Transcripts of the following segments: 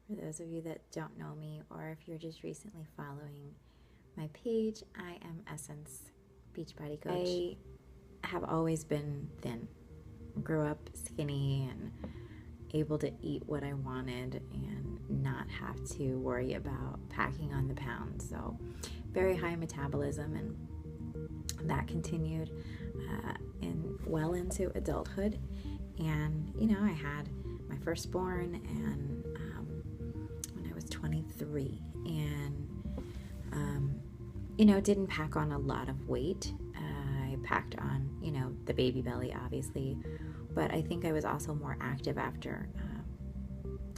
For those of you that don't know me, or if you're just recently following my page, I am Essence Beachbody Coach. I have always been thin. Grew up skinny and able to eat what I wanted and not have to worry about packing on the pounds. So very high metabolism, and that continued well into adulthood. And I had my firstborn and when I was 23, and didn't pack on a lot of weight. I packed on the baby belly, obviously, but I think I was also more active after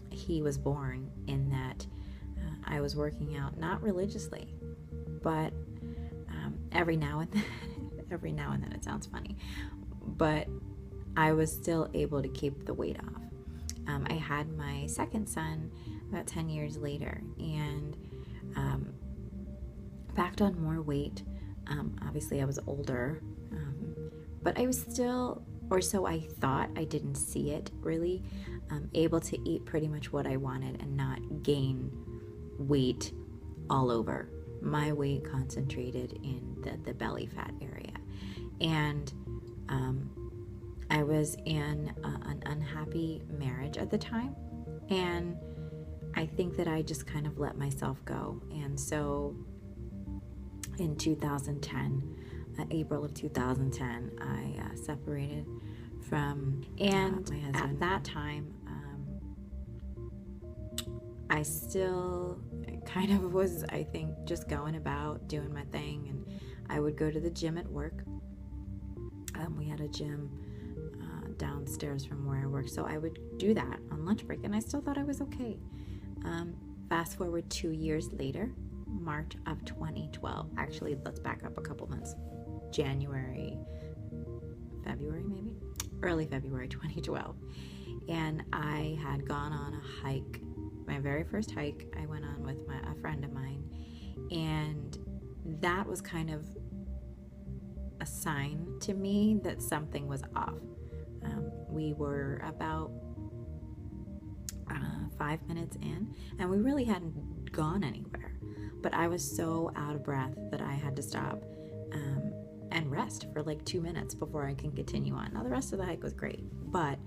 he was born, in that I was working out, not religiously, but every now and then. Every now and then, it sounds funny, but I was still able to keep the weight off. I had my second son about 10 years later, and packed on more weight. Obviously I was older, but I was still, or so I thought, I didn't see it really, able to eat pretty much what I wanted and not gain weight all over. My weight concentrated in the belly fat area. And I was in an unhappy marriage at the time, and I think that I just kind of let myself go. And so in 2010, April of 2010, I separated from my husband. At that time, I still kind of was, I think, just going about doing my thing, and I would go to the gym at work. We had a gym downstairs from where I worked, so I would do that on lunch break, and I still thought I was okay. Fast forward 2 years later, March of 2012. Actually, let's back up a couple months. February maybe? Early February 2012. And I had gone on a hike, my very first hike I went on with a friend of mine, and that was kind of a sign to me that something was off. We were about 5 minutes in, and we really hadn't gone anywhere, but I was so out of breath that I had to stop and rest for like 2 minutes before I can continue on. Now, the rest of the hike was great, but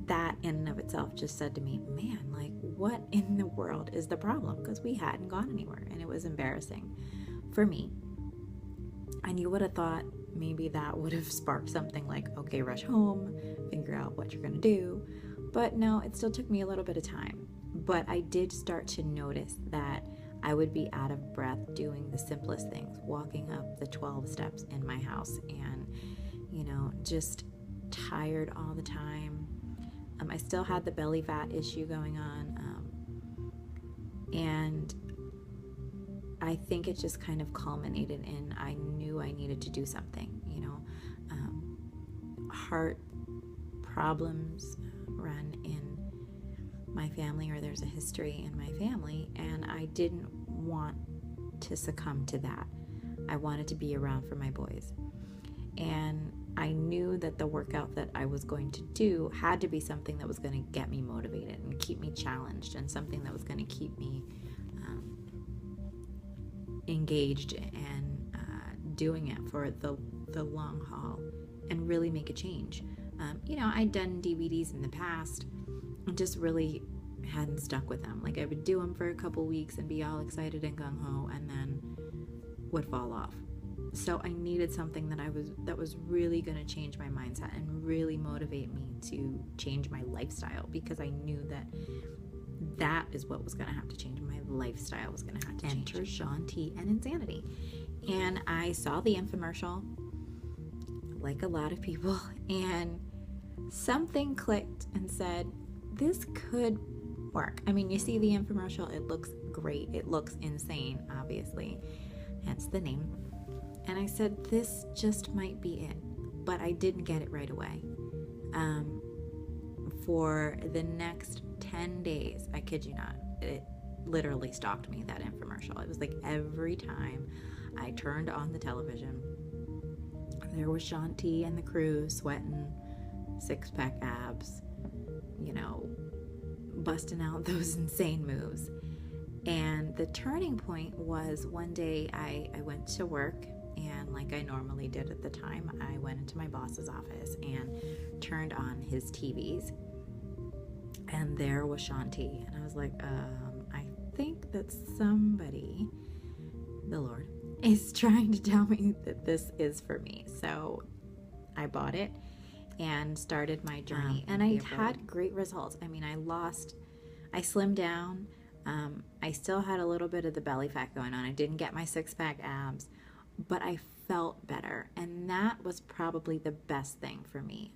that in and of itself just said to me, man, like, what in the world is the problem? Because we hadn't gone anywhere, and it was embarrassing for me. And you would have thought maybe that would have sparked something like, okay, rush home, figure out what you're going to do. But no, it still took me a little bit of time. But I did start to notice that I would be out of breath doing the simplest things, walking up the 12 steps in my house, and, just tired all the time. I still had the belly fat issue going on. And I think it just kind of culminated in, I knew I needed to do something. Heart problems run in my family, or there's a history in my family, and I didn't want to succumb to that. I wanted to be around for my boys. And I knew that the workout that I was going to do had to be something that was going to get me motivated and keep me challenged, and something that was going to keep me engaged and doing it for the long haul and really make a change. I'd done DVDs in the past and just really hadn't stuck with them. Like, I would do them for a couple weeks and be all excited and gung-ho, and then would fall off. So I needed something that was really going to change my mindset and really motivate me to change my lifestyle, because I knew that is what was going to have to change. My lifestyle was going to have to change. Enter Shaun T and insanity. And I saw the infomercial, like a lot of people, and something clicked and said, this could work. I mean, you see the infomercial, it looks great. It looks insane, obviously, hence the name. And I said, this just might be it. But I didn't get it right away. For the next 10 days, I kid you not, it literally stalked me, that infomercial. It was like every time I turned on the television, there was Shaun T and the crew sweating, six-pack abs, busting out those insane moves. And the turning point was one day I went to work, and like I normally did at the time, I went into my boss's office and turned on his TVs. And there was Shanti. And I was like, I think that somebody, the Lord, is trying to tell me that this is for me. So I bought it and started my journey. And I had great results. I mean, I slimmed down. I still had a little bit of the belly fat going on. I didn't get my 6-pack abs, but I felt better. And that was probably the best thing for me.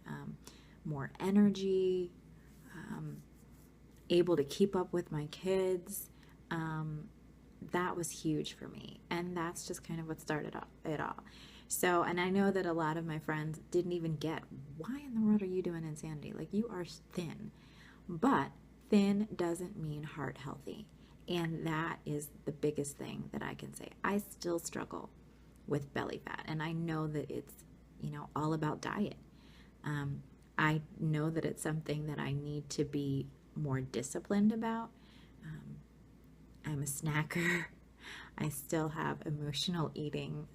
More energy, able to keep up with my kids. That was huge for me. And that's just kind of what started it all. So, and I know that a lot of my friends didn't even get, why in the world are you doing insanity? Like, you are thin. But thin doesn't mean heart healthy. And that is the biggest thing that I can say. I still struggle with belly fat. And I know that it's, all about diet. I know that it's something that I need to be more disciplined about. I'm a snacker. I still have emotional eating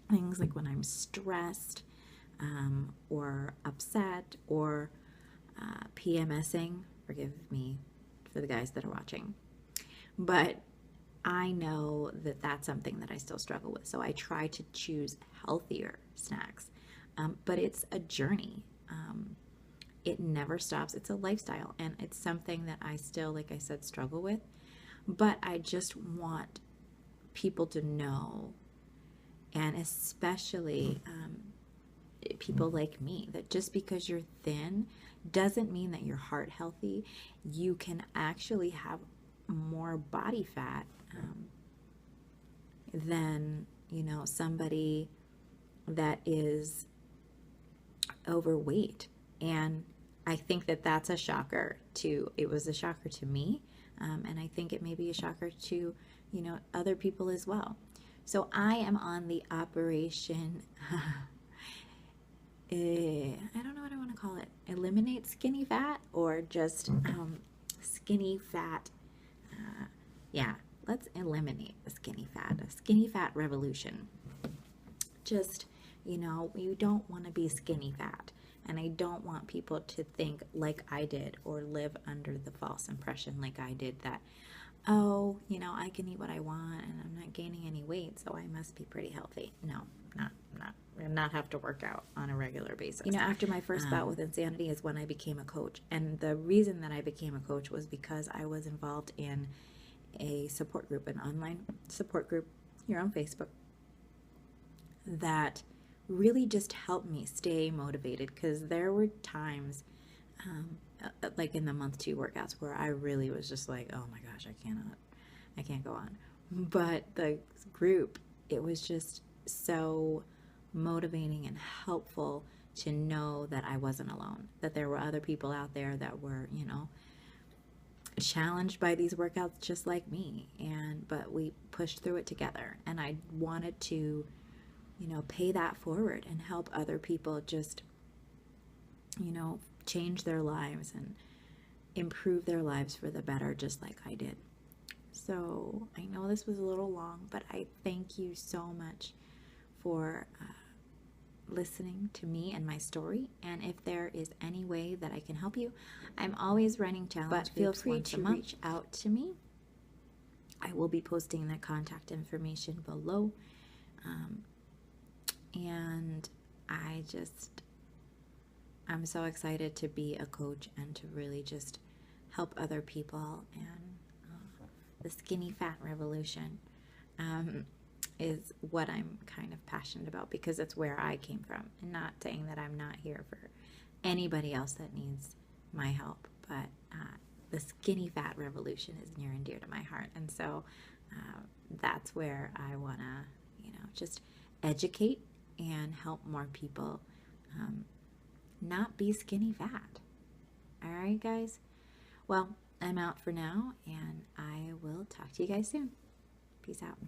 things like when I'm stressed or upset or PMSing. Forgive me for the guys that are watching. But I know that that's something that I still struggle with. So I try to choose healthier snacks. But it's a journey. It never stops. It's a lifestyle. And it's something that I still, like I said, struggle with. But I just want people to know, and especially people like me, that just because you're thin doesn't mean that you're heart healthy. You can actually have more body fat than, somebody that is overweight. And I think that that's a shocker it was a shocker to me. And I think it may be a shocker to, other people as well. So I am on the operation, I don't know what I want to call it, eliminate skinny fat, or just skinny fat. Yeah, let's eliminate the skinny fat, a skinny fat revolution. Just, you don't want to be skinny fat. And I don't want people to think like I did, or live under the false impression like I did that, oh, I can eat what I want and I'm not gaining any weight, so I must be pretty healthy. No, not have to work out on a regular basis. After my first bout with insanity is when I became a coach. And the reason that I became a coach was because I was involved in a support group, an online support group here on Facebook, that really just helped me stay motivated, because there were times like in the month 2 workouts where I really was just like, oh my gosh, I can't go on. But the group, it was just so motivating and helpful to know that I wasn't alone, that there were other people out there that were, challenged by these workouts just like me. But we pushed through it together, and I wanted to pay that forward and help other people just, change their lives and improve their lives for the better, just like I did. So I know this was a little long, but I thank you so much for listening to me and my story. And if there is any way that I can help you, I'm always running challenge, but feel free to reach out to me. I will be posting the contact information below. And I'm so excited to be a coach and to really just help other people. And the skinny fat revolution is what I'm kind of passionate about, because it's where I came from. And not saying that I'm not here for anybody else that needs my help, but the skinny fat revolution is near and dear to my heart. And so that's where I want to, just educate and help more people not be skinny fat. All right, guys? Well, I'm out for now, and I will talk to you guys soon. Peace out.